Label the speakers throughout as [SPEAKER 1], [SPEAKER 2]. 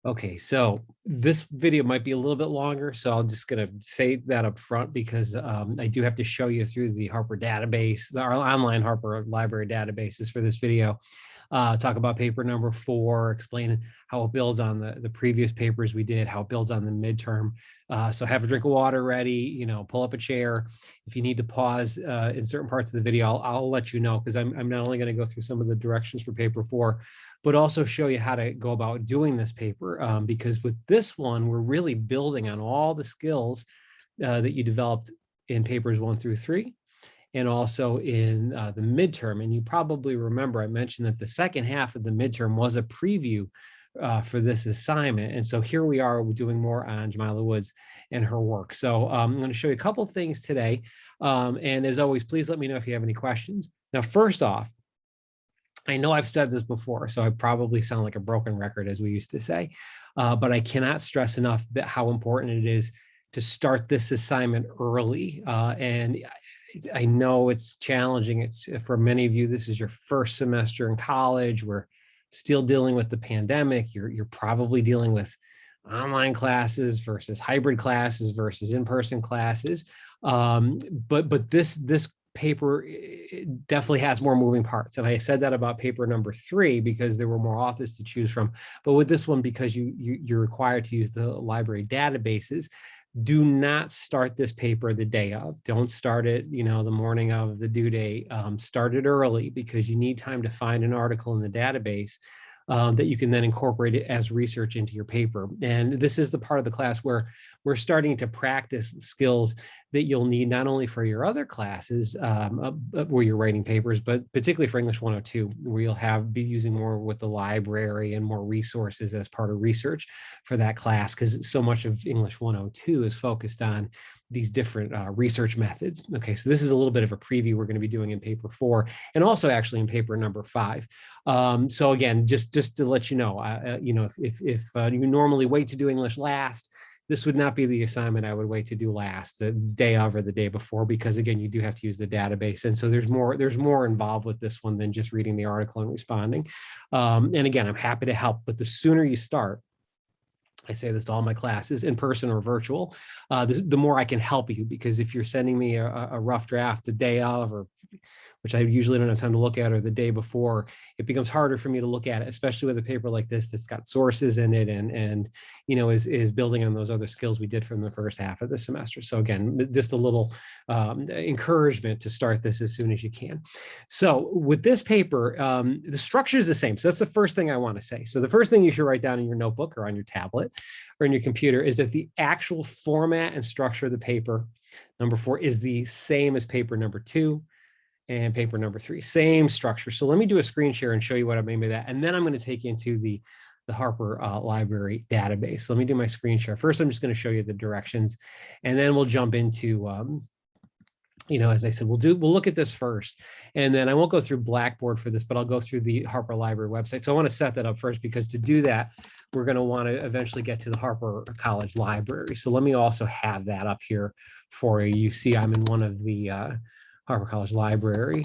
[SPEAKER 1] Okay, so this video might be a little bit longer, so I'm just going to say that up front because I do have to show you through the Harper database, our online Harper Library databases for this video. Talk about paper number 4, explain how it builds on the previous papers we did, how it builds on the midterm. So have a drink of water ready, pull up a chair. If you need to pause in certain parts of the video, I'll let you know, because I'm not only going to go through some of the directions for paper 4, but also show you how to go about doing this paper. Because with this one, we're really building on all the skills that you developed in papers 1 through 3, and also in the midterm. And you probably remember I mentioned that the second half of the midterm was a preview for this assignment. And so here we are, we're doing more on Jamila Woods and her work. So I'm going to show you a couple of things today. And as always, please let me know if you have any questions. Now, first off, I know I've said this before, so I probably sound like a broken record, as we used to say, but I cannot stress enough that how important it is to start this assignment early. And I know it's challenging. It's, for many of you, this is your first semester in college. We're still dealing with the pandemic. You're probably dealing with online classes versus hybrid classes versus in-person classes. But this paper definitely has more moving parts. And I said that about paper number 3 because there were more authors to choose from. But with this one, because you're required to use the library databases, do not start this paper the day of. Don't start it, the morning of the due date. Start it early, because you need time to find an article in the database that you can then incorporate it as research into your paper. And this is the part of the class where we're starting to practice skills that you'll need not only for your other classes where you're writing papers, but particularly for English 102, where you'll be using more with the library and more resources as part of research for that class, because so much of English 102 is focused on these different research methods. Okay, so this is a little bit of a preview we're going to be doing in paper 4, and also actually in paper number 5. So again, just to let you know, if you normally wait to do English last, this would not be the assignment I would wait to do last, the day of or the day before, because again, you do have to use the database. And so there's more involved with this one than just reading the article and responding. And again, I'm happy to help, but the sooner you start, I say this to all my classes, in person or virtual, the more I can help you, because if you're sending me a rough draft the day of, or which I usually don't have time to look at, or the day before, it becomes harder for me to look at it, especially with a paper like this that's got sources in it and is building on those other skills we did from the first half of the semester. So again, just a little encouragement to start this as soon as you can. So with this paper, the structure is the same. So that's the first thing I want to say. So the first thing you should write down in your notebook or on your tablet or in your computer is that the actual format and structure of the paper, number 4, is the same as paper number 2 and paper number 3, same structure. So let me do a screen share and show you what I mean by that. And then I'm going to take you into the Harper Library database. So let me do my screen share. First, I'm just going to show you the directions, and then we'll jump into, as I said, we'll look at this first, and then I won't go through Blackboard for this, but I'll go through the Harper Library website. So I want to set that up first, because to do that, we're going to want to eventually get to the Harper College Library. So let me also have that up here for you. You see, I'm in one of the Harper College Library.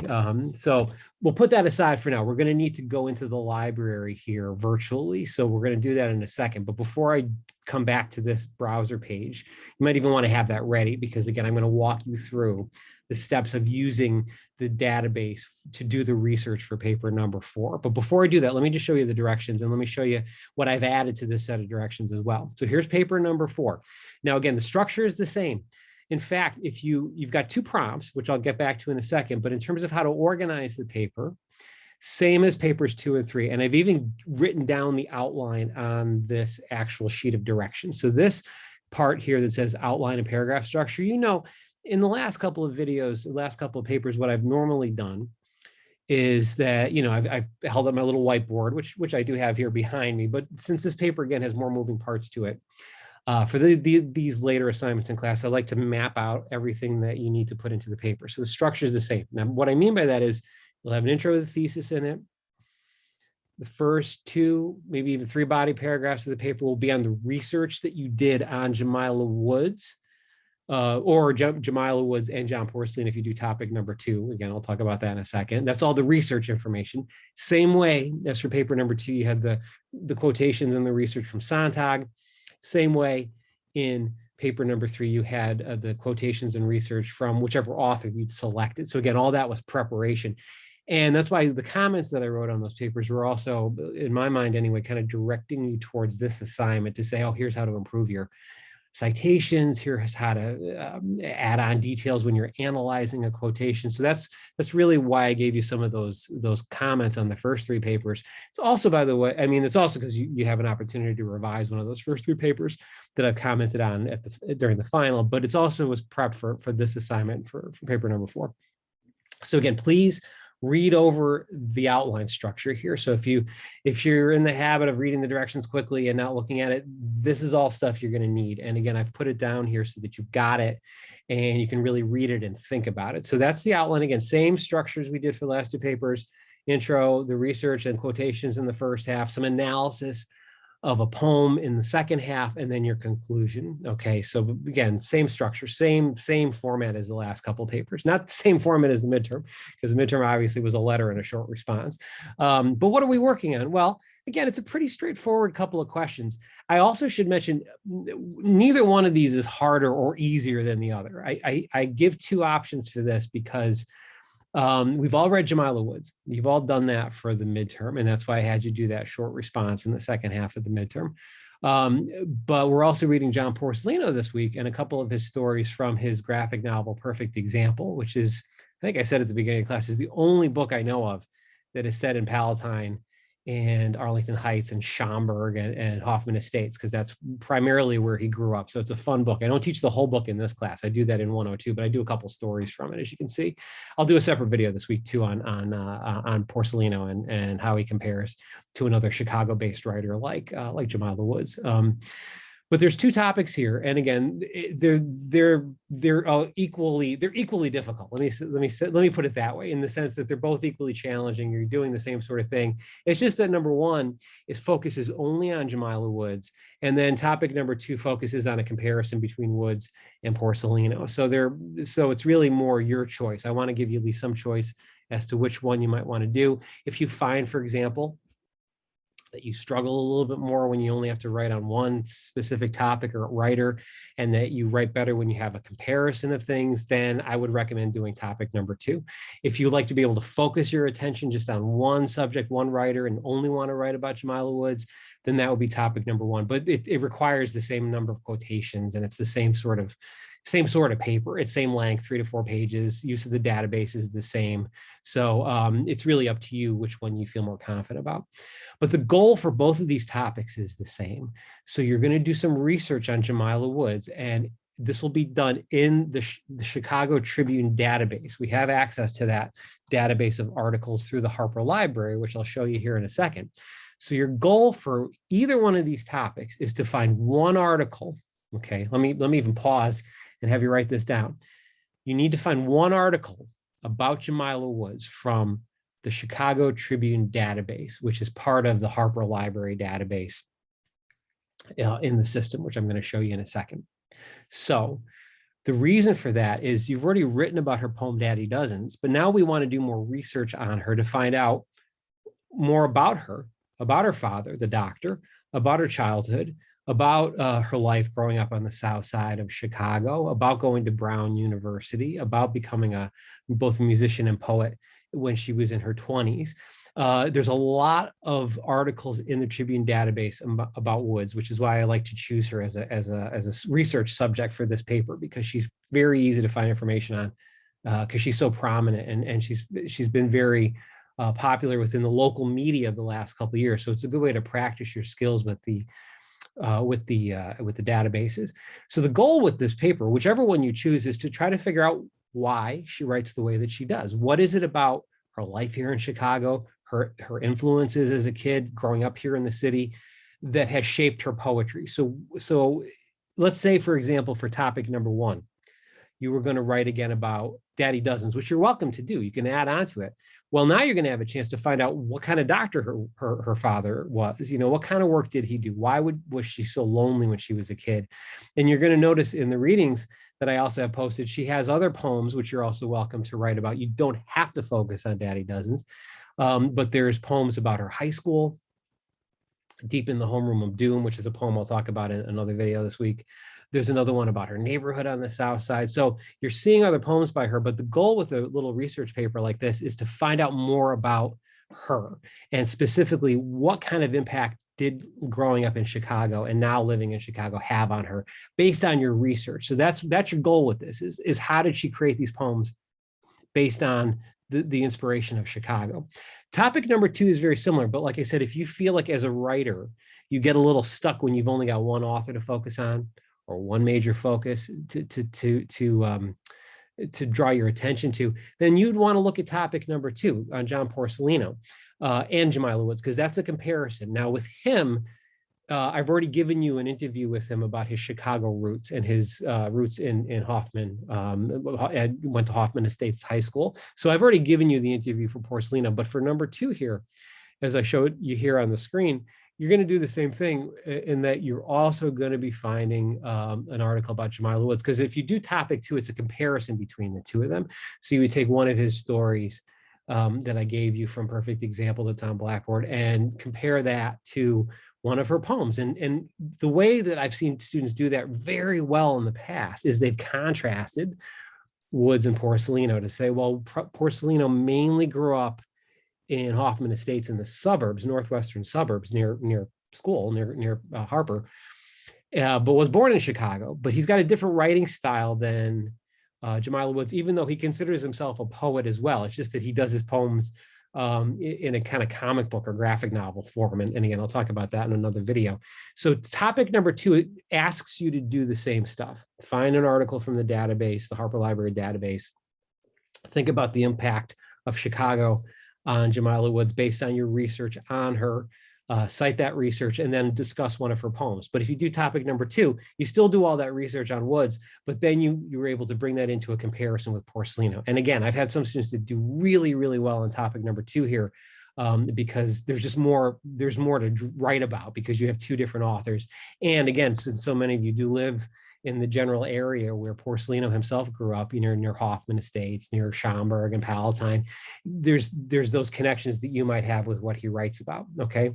[SPEAKER 1] So we'll put that aside for now. We're going to need to go into the library here virtually. So we're going to do that in a second. But before I come back to this browser page, you might even want to have that ready, because again, I'm going to walk you through the steps of using the database to do the research for paper number 4. But before I do that, let me just show you the directions, and let me show you what I've added to this set of directions as well. So here's paper number 4. Now, again, the structure is the same. In fact, if you've got 2 prompts, which I'll get back to in a second, but in terms of how to organize the paper, same as papers 2 and 3. And I've even written down the outline on this actual sheet of directions. So this part here that says outline and paragraph structure, in the last couple of videos, the last couple of papers, what I've normally done is that, I've held up my little whiteboard, which I do have here behind me. But since this paper, again, has more moving parts to it, for these later assignments in class, I like to map out everything that you need to put into the paper. So the structure is the same. Now, what I mean by that is you'll have an intro to the thesis in it. The first 2, maybe even 3 body paragraphs of the paper will be on the research that you did on Jamila Woods. or Jamila Woods and John Porcelain if you do topic number 2. Again, I'll talk about that in a second. That's all the research information. Same way as for paper number 2, you had the quotations and the research from Sontag. Same way in paper number 3, you had the quotations and research from whichever author you'd selected. So again, all that was preparation. And that's why the comments that I wrote on those papers were also, in my mind anyway, kind of directing you towards this assignment to say, oh, here's how to improve your citations, here's how to add on details when you're analyzing a quotation. So that's really why I gave you some of those comments on the first 3 papers. It's also, by the way, I mean, it's also because you have an opportunity to revise one of those first 3 papers that I've commented on during the final, but it's also was prepped for this assignment for paper number 4. So again, please read over the outline structure here. So if you're in the habit of reading the directions quickly and not looking at it, this is all stuff you're going to need. And again, I've put it down here so that you've got it and you can really read it and think about it. So that's the outline. Again, same structures we did for the last 2 papers: intro, the research and quotations in the first half, some analysis of a poem in the second half, and then your conclusion. Okay, so again, same structure, same format as the last couple of papers. Not the same format as the midterm, because the midterm obviously was a letter and a short response. But what are we working on? Well, again, it's a pretty straightforward couple of questions. I also should mention, neither one of these is harder or easier than the other. I give 2 options for this because we've all read Jamila Woods. You've all done that for the midterm, and that's why I had you do that short response in the second half of the midterm. But we're also reading John Porcellino this week and a couple of his stories from his graphic novel, Perfect Example, which is, I think I said at the beginning of class, is the only book I know of that is set in Palatine and Arlington Heights and Schaumburg and Hoffman Estates, because that's primarily where he grew up. So it's a fun book. I don't teach the whole book in this class. I do that in 102, but I do a couple stories from it, as you can see. I'll do a separate video this week too on Porcellino and how he compares to another Chicago-based writer like Jamila Woods. But there's 2 topics here, and again, they're equally difficult. Let me put it that way, in the sense that they're both equally challenging. You're doing the same sort of thing. It's just that number 1 focuses only on Jamila Woods, and then topic number 2 focuses on a comparison between Woods and Porcellino. So it's really more your choice. I want to give you at least some choice as to which one you might want to do. If you find, for example, that you struggle a little bit more when you only have to write on one specific topic or writer, and that you write better when you have a comparison of things, then I would recommend doing topic number 2. If you like to be able to focus your attention just on one subject, one writer, and only want to write about Jamila Woods, then that would be topic number 1. But it requires the same number of quotations, and it's the same sort of paper. It's same length, 3 to 4 pages. Use of the database is the same. So it's really up to you which one you feel more confident about. But the goal for both of these topics is the same. So you're going to do some research on Jamila Woods, and this will be done in the Chicago Tribune database. We have access to that database of articles through the Harper Library, which I'll show you here in a second. So your goal for either one of these topics is to find one article. Okay, let me even pause and have you write this down. You need to find one article about Jamila Woods from the Chicago Tribune database, which is part of the Harper Library database in the system, which I'm going to show you in a second. So the reason for that is you've already written about her poem Daddy Dozens, but now we want to do more research on her to find out more about her father, the doctor, about her childhood, about her life growing up on the south side of Chicago, about going to Brown University, about becoming both a musician and poet when she was in her 20s. There's a lot of articles in the Tribune database about Woods, which is why I like to choose her as a research subject for this paper, because she's very easy to find information on, because she's so prominent and she's been very popular within the local media the last couple of years. So it's a good way to practice your skills with the databases. So the goal with this paper, whichever one you choose, is to try to figure out why she writes the way that she does. What is it about her life here in Chicago, her influences as a kid growing up here in the city, that has shaped her poetry? So let's say, for example, for topic number 1, you were going to write again about Daddy Dozens, which you're welcome to do. You can add on to it. Well, now you're going to have a chance to find out what kind of doctor her father was. You know, what kind of work did he do? Why was she so lonely when she was a kid? And you're going to notice in the readings that I also have posted, she has other poems, which you're also welcome to write about. You don't have to focus on Daddy Dozens, but there's poems about her high school, Deep in the Homeroom of Doom, which is a poem I'll talk about in another video this week. There's another one about her neighborhood on the South Side. So you're seeing other poems by her, but the goal with a little research paper like this is to find out more about her, and specifically what kind of impact did growing up in Chicago and now living in Chicago have on her based on your research. So that's your goal with this is how did she create these poems based on the inspiration of Chicago. Topic number 2 is very similar, but like I said, if you feel like as a writer, you get a little stuck when you've only got one author to focus on or one major focus to draw your attention to, then you'd want to look at topic number 2 on John Porcellino and Jamila Woods, because that's a comparison. Now with him, I've already given you an interview with him about his Chicago roots and his roots in Hoffman. I went to Hoffman Estates High School. So I've already given you the interview for Porcellino, but for number 2 here, as I showed you here on the screen, you're going to do the same thing in that you're also going to be finding an article about Jamila Woods, because if you do topic 2, it's a comparison between the two of them. So you would take one of his stories that I gave you from Perfect Example that's on Blackboard and compare that to one of her poems. And the way that I've seen students do that very well in the past is they've contrasted Woods and Porcellino to say, well, Porcellino mainly grew up in Hoffman Estates in the suburbs, northwestern suburbs near school, near Harper, but was born in Chicago. But he's got a different writing style than Jamila Woods, even though he considers himself a poet as well. It's just that he does his poems in a kind of comic book or graphic novel form. And again, I'll talk about that in another video. So topic number 2, it asks you to do the same stuff. Find an article from the database, the Harper Library database. Think about the impact of Chicago on Jamila Woods based on your research on her. Cite that research and then discuss one of her poems. But if you do topic number 2, you still do all that research on Woods, but then you were able to bring that into a comparison with Porcellino. And again, I've had some students that do really, really well on topic number 2 here because there's just more to write about because you have 2 different authors. And again, since so many of you do live in the general area where Porcellino himself grew up, near Hoffman Estates, near Schaumburg and Palatine, there's those connections that you might have with what he writes about, okay?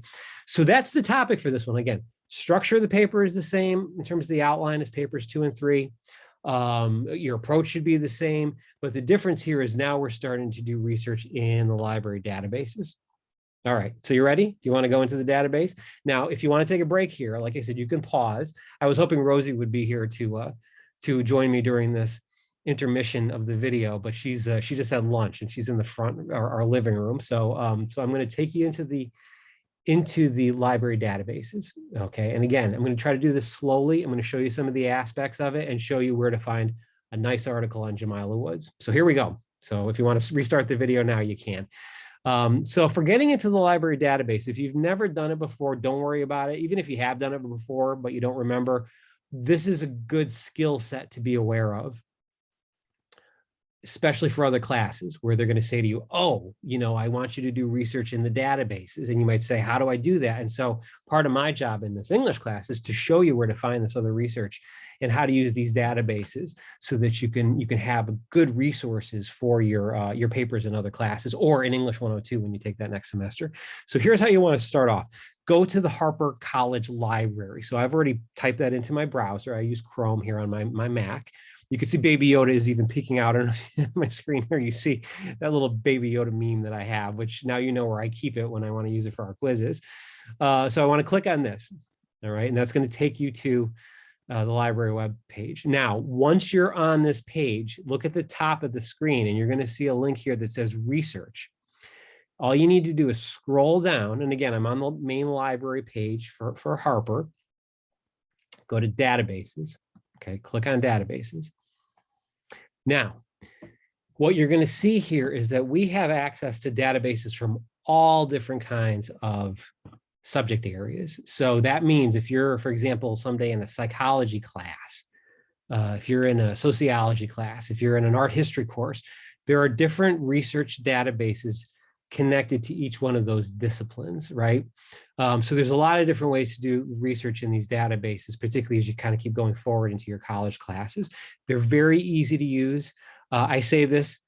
[SPEAKER 1] So that's the topic for this one. Again, structure of the paper is the same in terms of the outline as papers 2 and 3. Your approach should be the same, but the difference here is now we're starting to do research in the library databases. All right, so you ready? Do you want to go into the database? Now, if you want to take a break here, like I said, you can pause. I was hoping Rosie would be here to join me during this intermission of the video, but she just had lunch and she's in the front, our living room. So so I'm going to take you into the library databases. Okay, and again, I'm going to try to do this slowly. I'm going to show you some of the aspects of it and show you where to find a nice article on Jamila Woods. So here we go. So if you want to restart the video now, you can. So for getting into the library database, if you've never done it before, don't worry about it. Even if you have done it before, but you don't remember, this is a good skill set to be aware of, especially for other classes where they're going to say to you, oh, I want you to do research in the databases. And you might say, how do I do that? And so part of my job in this English class is to show you where to find this other research and how to use these databases so that you can have good resources for your papers in other classes or in English 102 when you take that next semester. So here's how you want to start off. Go to the Harper College Library. So I've already typed that into my browser. I use Chrome here on my Mac. You can see Baby Yoda is even peeking out on my screen here. You see that little Baby Yoda meme that I have, which now you know where I keep it when I want to use it for our quizzes. So I want to click on this, all right? And that's going to take you to the library web page. Now, once you're on this page, look at the top of the screen and you're going to see a link here that says research. All you need to do is scroll down. And again, I'm on the main library page for Harper. Go to databases. Okay, click on databases. Now, what you're going to see here is that we have access to databases from all different kinds of subject areas. So that means if you're, for example, someday in a psychology class, if you're in a sociology class, if you're in an art history course, there are different research databases connected to each one of those disciplines, right? So there's a lot of different ways to do research in these databases, particularly as you kind of keep going forward into your college classes. They're very easy to use. I say this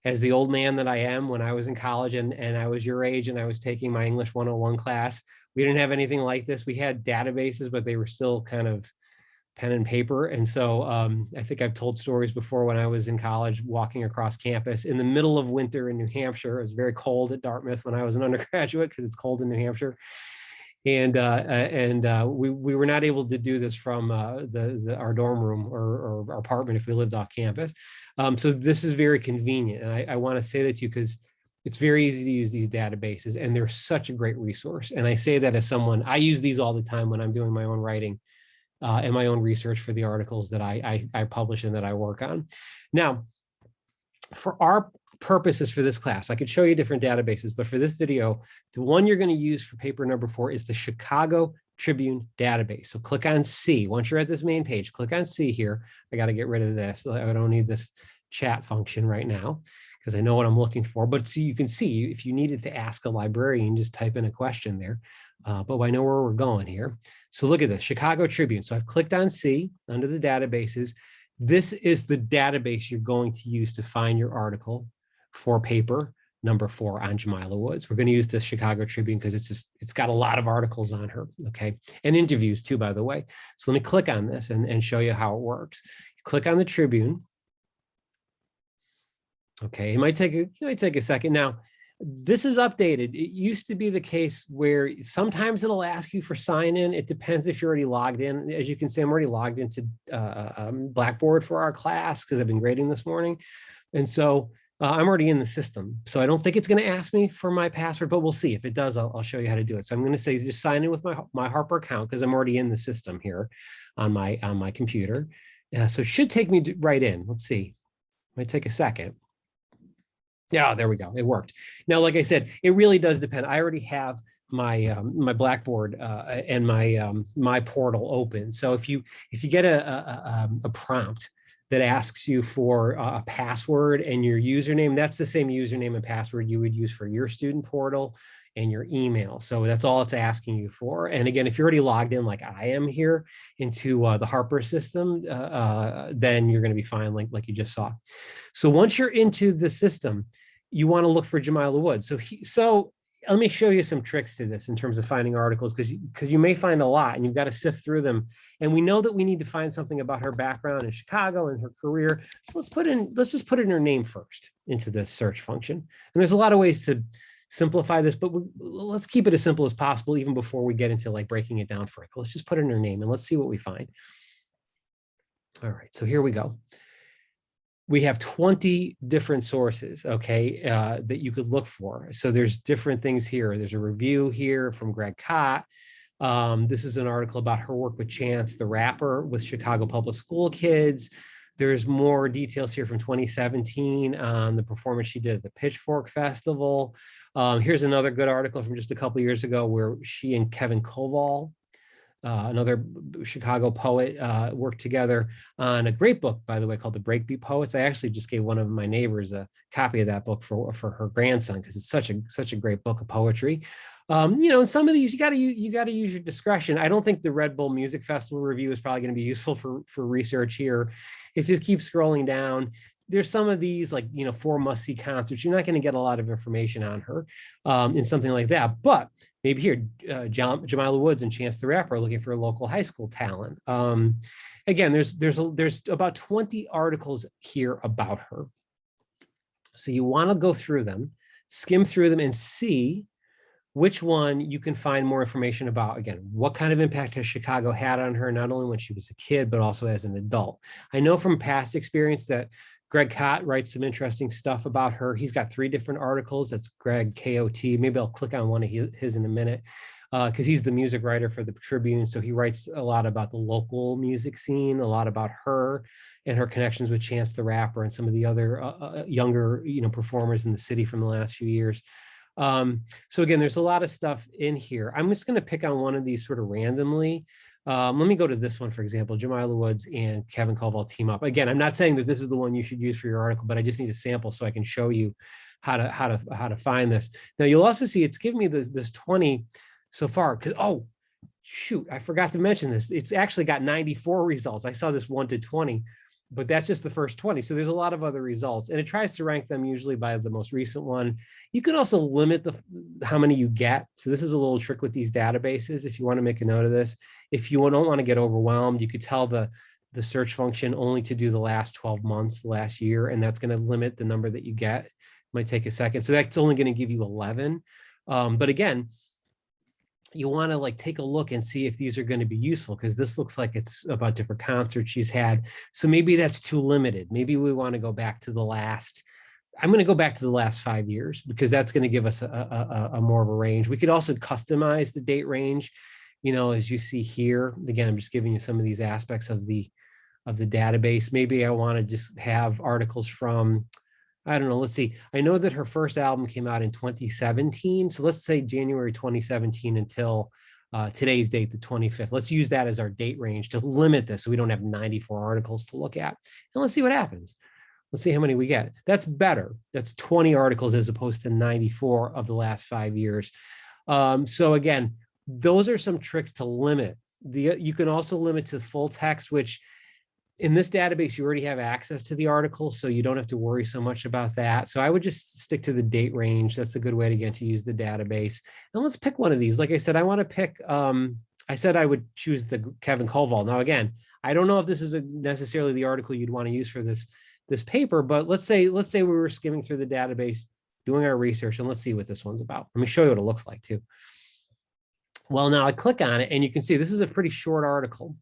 [SPEAKER 1] as the old man that I am. When I was in college and I was your age and I was taking my English 101 class, we didn't have anything like this. We had databases, but they were still kind of pen and paper. And so I think I've told stories before when I was in college, walking across campus in the middle of winter in New Hampshire. It was very cold at Dartmouth when I was an undergraduate because it's cold in New Hampshire. And we were not able to do this from our dorm room or our apartment if we lived off campus. So this is very convenient. And I want to say that to you because it's very easy to use these databases and they're such a great resource. And I say that as someone, I use these all the time when I'm doing my own writing and my own research for the articles that I publish and that I work on. Now, for our purposes for this class, I could show you different databases, but for this video, the one you're going to use for paper number 4 is the Chicago Tribune database. So click on C. Once you're at this main page, click on C here. I got to get rid of this. I don't need this chat function right now because I know what I'm looking for. But see, you can see if you needed to ask a librarian, just type in a question there. But I know where we're going here. So look at this, Chicago Tribune. So I've clicked on C under the databases. This is the database you're going to use to find your article for paper number 4 on Jamila Woods. We're going to use the Chicago Tribune because it's got a lot of articles on her, okay? And interviews too, by the way. So let me click on this and show you how it works. Click on the Tribune. Okay, it might take a second. Now, this is updated. It used to be the case where sometimes it'll ask you for sign in. It depends if you're already logged in. As you can see, I'm already logged into Blackboard for our class because I've been grading this morning. And so I'm already in the system. So I don't think it's going to ask me for my password, but we'll see. If it does, I'll show you how to do it. So I'm going to say just sign in with my Harper account because I'm already in the system here on my computer. So it should take me right in. Let's see. Might take a second. Yeah, there we go. It worked. Now, like I said, it really does depend. I already have my my Blackboard and my portal open. So if you get a prompt that asks you for a password and your username, that's the same username and password you would use for your student portal and your email. So that's all it's asking you for. And again, if you're already logged in like I am here into the Harper system, then you're going to be fine like you just saw. So once you're into the system, you want to look for Jamila Woods. So let me show you some tricks to this in terms of finding articles, because you may find a lot and you've got to sift through them. And we know that we need to find something about her background in Chicago and her career. So let's just put in her name first into this search function. And there's a lot of ways to simplify this, but let's keep it as simple as possible even before we get into like breaking it down further. Let's just put in her name and let's see what we find. All right, so here we go. We have 20 different sources, okay, that you could look for. So there's different things here. There's a review here from Greg Kot. This is an article about her work with Chance the Rapper with Chicago Public School kids. There's more details here from 2017 on the performance she did at the Pitchfork Festival. Here's another good article from just a couple of years ago where she and Kevin Koval, another Chicago poet, worked together on a great book, by the way, called The Breakbeat Poets. I actually just gave one of my neighbors a copy of that book for her grandson because it's such a great book of poetry. You know, and some of these you got to use your discretion. I don't think the Red Bull Music Festival review is probably going to be useful for research here. If you keep scrolling down, there's some of these like, you know, 4 must-see concerts. You're not going to get a lot of information on her in something like that. But maybe here, Jamila Woods and Chance the Rapper are looking for a local high school talent. Again, there's about 20 articles here about her. So you want to go through them, skim through them, and see which one you can find more information about. Again, what kind of impact has Chicago had on her, not only when she was a kid, but also as an adult. I know from past experience that Greg Kot writes some interesting stuff about her. He's got 3 different articles. That's Greg K-O-T. Maybe I'll click on one of his in a minute because he's the music writer for the Tribune. So he writes a lot about the local music scene, a lot about her and her connections with Chance the Rapper and some of the other younger, you know, performers in the city from the last few years. So again, there's a lot of stuff in here. I'm just going to pick on one of these sort of randomly Let me go to this one, for example. Jamila Woods and Kevin Caldwell team up. Again, I'm not saying that this is the one you should use for your article, but I just need a sample so I can show you how to find this. Now you'll also see it's giving me this 20 so far. Because oh shoot, I forgot to mention this. It's actually got 94 results. I saw this 1 to 20, but that's just the first 20. So there's a lot of other results, and it tries to rank them usually by the most recent one. You can also limit how many you get. So this is a little trick with these databases. If you want to make a note of this, if you don't want to get overwhelmed, you could tell the search function only to do the last 12 months, last year, and that's going to limit the number that you get. It might take a second. So that's only going to give you 11. But again, you want to like take a look and see if these are going to be useful, because this looks like it's about different concerts she's had. So maybe that's too limited. Maybe we want to go back to the last, I'm going to go back to the last 5 years, because that's going to give us a more of a range. We could also customize the date range, you know, as you see here. Again, I'm just giving you some of these aspects of the database. Maybe I want to just have articles from, I don't know, let's see. I know that her first album came out in 2017. So let's say January 2017 until today's date, the 25th. Let's use that as our date range to limit this so we don't have 94 articles to look at. And let's see what happens. Let's see how many we get. That's better. That's 20 articles as opposed to 94 of the last 5 years. So again, those are some tricks to limit. You can also limit to full text, which in this database, you already have access to the article, so you don't have to worry so much about that. So I would just stick to the date range. That's a good way to get to use the database. And let's pick one of these. Like I said, I want to pick, I said I would choose the Kevin Caldwell. Now, again, I don't know if this is necessarily the article you'd want to use for this paper, but let's say we were skimming through the database, doing our research, and let's see what this one's about. Let me show you what it looks like too. Well, now I click on it and you can see this is a pretty short article.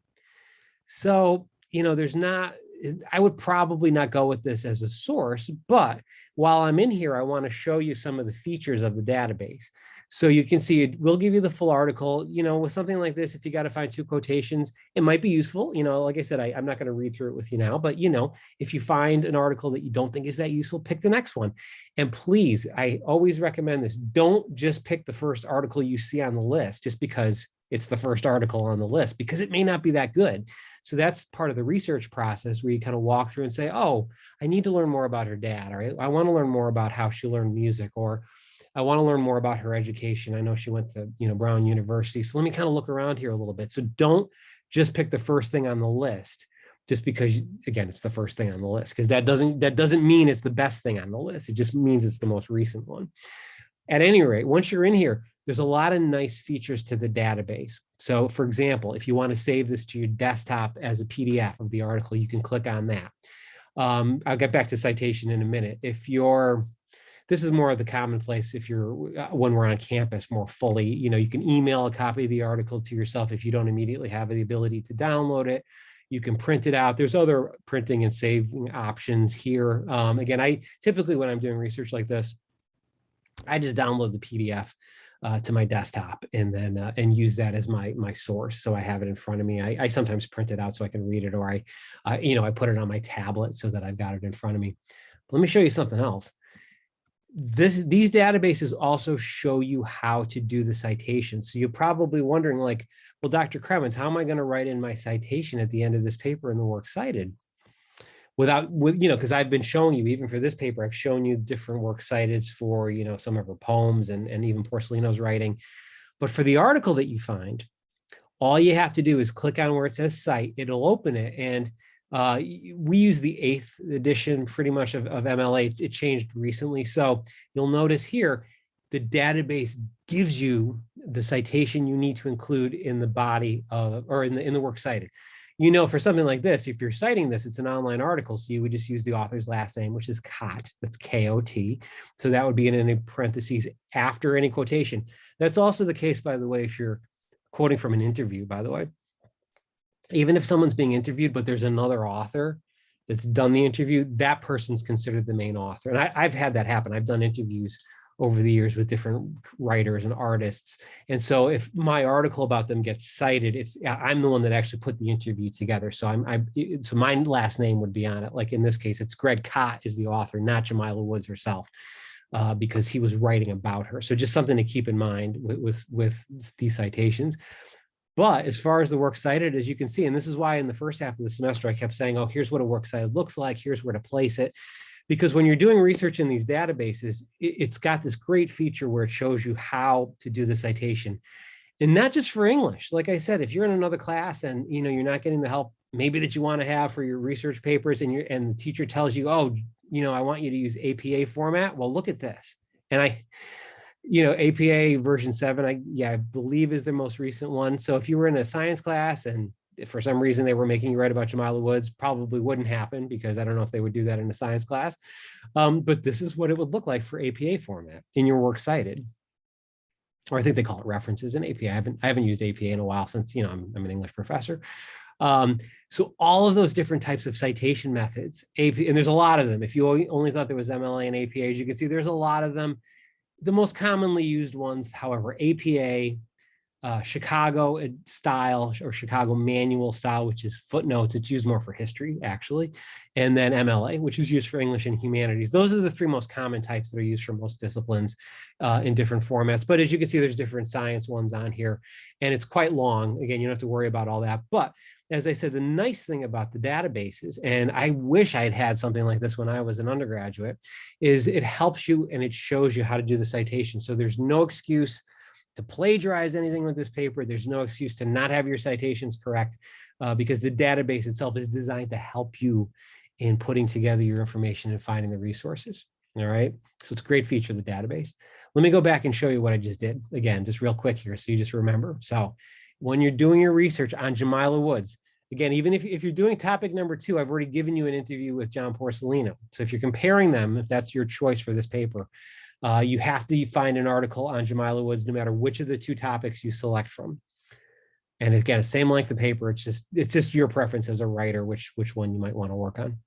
[SPEAKER 1] So, you know, I would probably not go with this as a source, but while I'm in here, I want to show you some of the features of the database. So you can see it will give you the full article. You know, with something like this, if you got to find 2 quotations, it might be useful. You know, like I said, I'm not going to read through it with you now, but you know, if you find an article that you don't think is that useful, pick the next one. And please, I always recommend this. Don't just pick the first article you see on the list just because it's the first article on the list, because it may not be that good. So that's part of the research process where you kind of walk through and say, oh, I need to learn more about her dad, or I want to learn more about how she learned music, or I want to learn more about her education. I know she went to, you know, Brown University. So let me kind of look around here a little bit. So don't just pick the first thing on the list just because, again, it's the first thing on the list, because that doesn't mean it's the best thing on the list. It just means it's the most recent one. At any rate, once you're in here, there's a lot of nice features to the database. So for example, if you want to save this to your desktop as a PDF of the article, you can click on that. I'll get back to citation in a minute. This is more of the commonplace if you're, when we're on campus more fully, you know, you can email a copy of the article to yourself if you don't immediately have the ability to download it. You can print it out. There's other printing and saving options here. Again, I typically, when I'm doing research like this, I just download the PDF to my desktop and then and use that as my source. So I have it in front of me. I sometimes print it out so I can read it, or I put it on my tablet so that I've got it in front of me. But let me show you something else. These databases also show you how to do the citations. So you're probably wondering, like, well, Dr. Kremens, how am I going to write in my citation at the end of this paper in the works cited? Because I've been showing you, even for this paper, I've shown you different works cited for, you know, some of her poems and even Porcelino's writing. But for the article that you find, all you have to do is click on where it says cite, it'll open it. And we use the 8th edition pretty much of MLA. It changed recently. So you'll notice here, the database gives you the citation you need to include in the body of, or in the works cited. You know, for something like this, if you're citing this, it's an online article, so you would just use the author's last name, which is Cott. That's K-O-T. So that would be in any parentheses after any quotation. That's also the case, by the way, if you're quoting from an interview, by the way. Even if someone's being interviewed, but there's another author that's done the interview, that person's considered the main author. And I've had that happen. I've done interviews over the years with different writers and artists. And so if my article about them gets cited, I'm the one that actually put the interview together. So so my last name would be on it. Like in this case, it's Greg Cott is the author, not Jamila Woods herself, because he was writing about her. So just something to keep in mind with these citations. But as far as the works cited, as you can see, and this is why in the first half of the semester, I kept saying, oh, here's what a works cited looks like. Here's where to place it. Because when you're doing research in these databases, it's got this great feature where it shows you how to do the citation. And not just for English. Like I said, if you're in another class and you're not getting the help maybe that you want to have for your research papers, and the teacher tells you, oh, I want you to use APA format. Well, look at this. And APA version 7, I believe is the most recent one. So if you were in a science class and if for some reason they were making you write about Jamila Woods, probably wouldn't happen, because I don't know if they would do that in a science class. But this is what it would look like for APA format in your works cited. Or I think they call it references in APA. I haven't used APA in a while since I'm an English professor. So all of those different types of citation methods, and there's a lot of them. If you only thought there was MLA and APA, as you can see, there's a lot of them. The most commonly used ones, however, APA, Chicago style or Chicago manual style, which is footnotes. It's used more for history, actually. And then MLA, which is used for English and humanities. Those are the three most common types that are used for most disciplines in different formats. But as you can see, there's different science ones on here, and it's quite long. Again, you don't have to worry about all that. But as I said, the nice thing about the databases, and I wish I had had something like this when I was an undergraduate, is it helps you and it shows you how to do the citation. So there's no excuse to plagiarize anything with this paper. There's no excuse to not have your citations correct, because the database itself is designed to help you in putting together your information and finding the resources. All right. So it's a great feature of the database. Let me go back and show you what I just did. Again, just real quick here, so you just remember. So when you're doing your research on Jamila Woods, again, even if you're doing topic number 2, I've already given you an interview with John Porcellino. So if you're comparing them, if that's your choice for this paper, you have to find an article on Jamila Woods, no matter which of the 2 topics you select from. And again, same length of paper. It's just your preference as a writer, which one you might want to work on.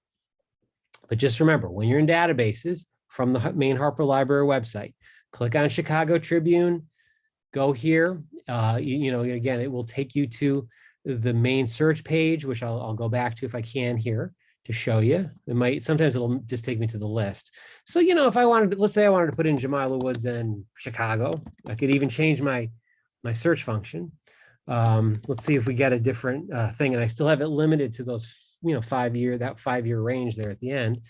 [SPEAKER 1] But just remember, when you're in databases from the main Harper Library website, click on Chicago Tribune, go here. Again, it will take you to the main search page, which I'll go back to if I can here to show you. Sometimes it'll just take me to the list. So, if I wanted to, let's say I wanted to put in Jamila Woods and Chicago, I could even change my search function. Let's see if we get a different thing, and I still have it limited to those, 5-year range there at the end.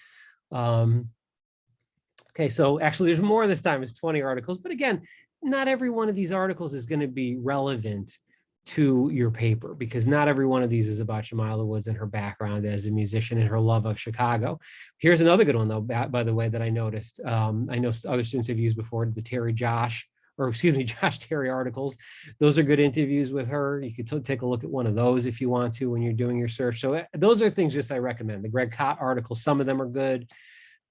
[SPEAKER 1] Okay, so actually there's more this time. It's 20 articles, but again, not every one of these articles is going to be relevant to your paper, because not every one of these is about Jamila Woods and her background as a musician and her love of Chicago. Here's another good one, though, by the way, that I noticed. I know other students have used before, the Josh Terry articles. Those are good interviews with her. You could take a look at one of those if you want to when you're doing your search. So those are things just I recommend. The Greg Cott articles, some of them are good.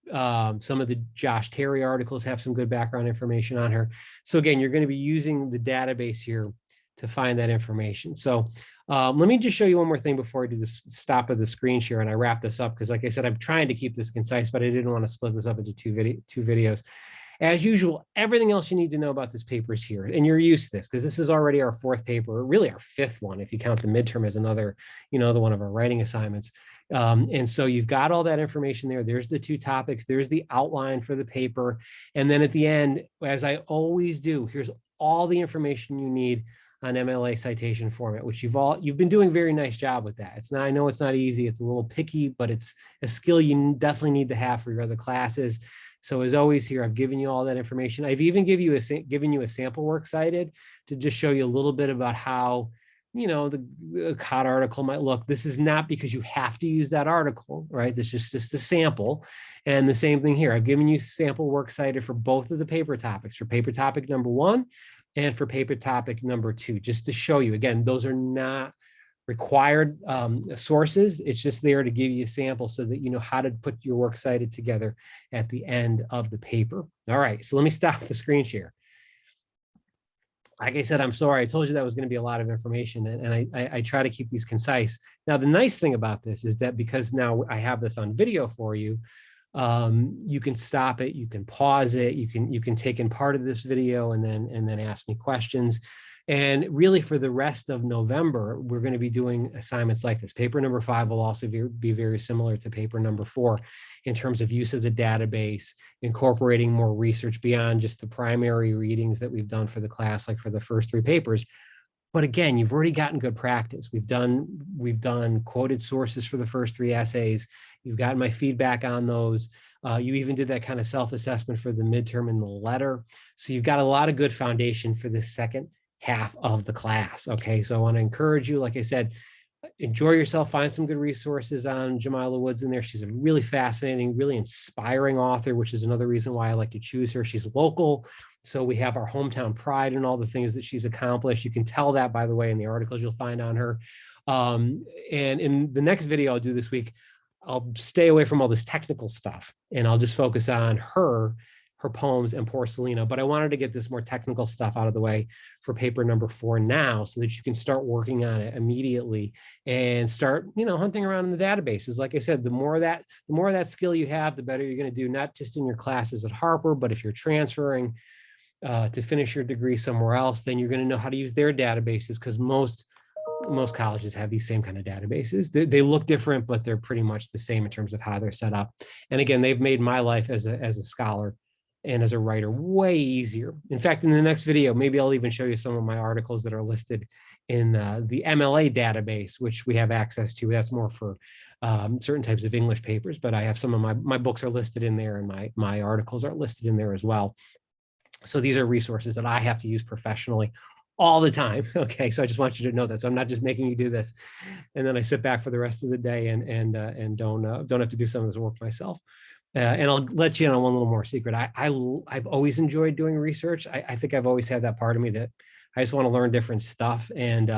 [SPEAKER 1] Some of the Josh Terry articles have some good background information on her. So again, you're going to be using the database here to find that information. So let me just show you one more thing before I do this stop of the screen share and I wrap this up, because like I said, I'm trying to keep this concise, but I didn't want to split this up into two videos. As usual, everything else you need to know about this paper is here, and you're used to this because this is already our 4th paper, really our 5th one, if you count the midterm as another, the one of our writing assignments. And so you've got all that information there. There's the 2 topics, there's the outline for the paper. And then at the end, as I always do, here's all the information you need on MLA citation format, which you've been doing a very nice job with that. I know it's not easy, it's a little picky, but it's a skill you definitely need to have for your other classes. So as always here, I've given you all that information. I've even given you a sample work cited to just show you a little bit about how, the Cott article might look. This is not because you have to use that article, right? This is just a sample. And the same thing here. I've given you sample work cited for both of the paper topics, for paper topic number 1 and for paper topic number 2, just to show you, again, those are not required sources. It's just there to give you a sample so that you know how to put your works cited together at the end of the paper. All right, so let me stop the screen share. Like I said, I'm sorry, I told you that was going to be a lot of information, and I try to keep these concise. Now, the nice thing about this is that because now I have this on video for you, you can stop it, you can pause it, you can take in part of this video and then ask me questions. And really, for the rest of November, we're going to be doing assignments like this. Paper number 5 will also be very similar to paper number 4 in terms of use of the database, incorporating more research beyond just the primary readings that we've done for the class, like for the first 3 papers. But again, you've already gotten good practice. We've done quoted sources for the first 3 essays. You've gotten my feedback on those. You even did that kind of self-assessment for the midterm in the letter. So you've got a lot of good foundation for the second half of the class. Okay, so I want to encourage you, like I said, enjoy yourself, find some good resources on Jamila Woods in there. She's a really fascinating, really inspiring author, which is another reason why I like to choose her. She's local, so we have our hometown pride and all the things that she's accomplished. You can tell that, by the way, in the articles you'll find on her. And in the next video I'll do this week, I'll stay away from all this technical stuff and I'll just focus on her poems and Porcelina. But I wanted to get this more technical stuff out of the way for paper number 4 now, so that you can start working on it immediately and start, hunting around in the databases. Like I said, the more of that skill you have, the better you're going to do, not just in your classes at Harper, but if you're transferring to finish your degree somewhere else, then you're going to know how to use their databases, because most colleges have these same kind of databases. They look different, but they're pretty much the same in terms of how they're set up. And again, they've made my life as a scholar and as a writer way easier. In fact, in the next video, maybe I'll even show you some of my articles that are listed in the MLA database, which we have access to. That's more for certain types of English papers, but I have some of my books are listed in there, and my articles are listed in there as well. So these are resources that I have to use professionally all the time. Okay, so I just want you to know that. So I'm not just making you do this, and then I sit back for the rest of the day and don't have to do some of this work myself. And I'll let you in on one little more secret. I've always enjoyed doing research. I think I've always had that part of me that I just want to learn different stuff. And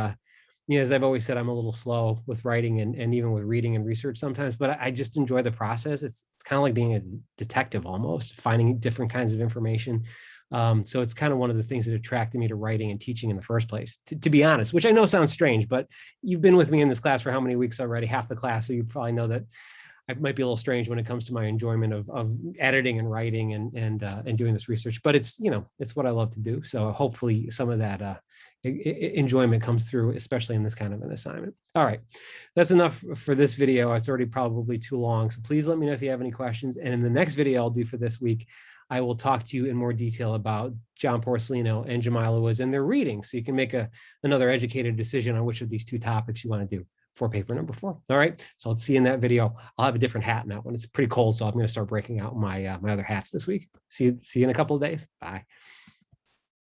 [SPEAKER 1] as I've always said, I'm a little slow with writing and even with reading and research sometimes, but I just enjoy the process. It's kind of like being a detective almost, finding different kinds of information. So it's kind of one of the things that attracted me to writing and teaching in the first place, to be honest, which I know sounds strange, but you've been with me in this class for how many weeks already? Half the class, so you probably know that I might be a little strange when it comes to my enjoyment of editing and writing and doing this research, but it's what I love to do. So hopefully some of that enjoyment comes through, especially in this kind of an assignment. All right, that's enough for this video. It's already probably too long, so please let me know if you have any questions. And in the next video I'll do for this week, I will talk to you in more detail about John Porcelino and Jamila Woods and their reading, so you can make another educated decision on which of these 2 topics you want to do for paper number 4. All right, so I'll see you in that video. I'll have a different hat in that one. It's pretty cold, so I'm going to start breaking out my other hats this week. See you in a couple of days. Bye.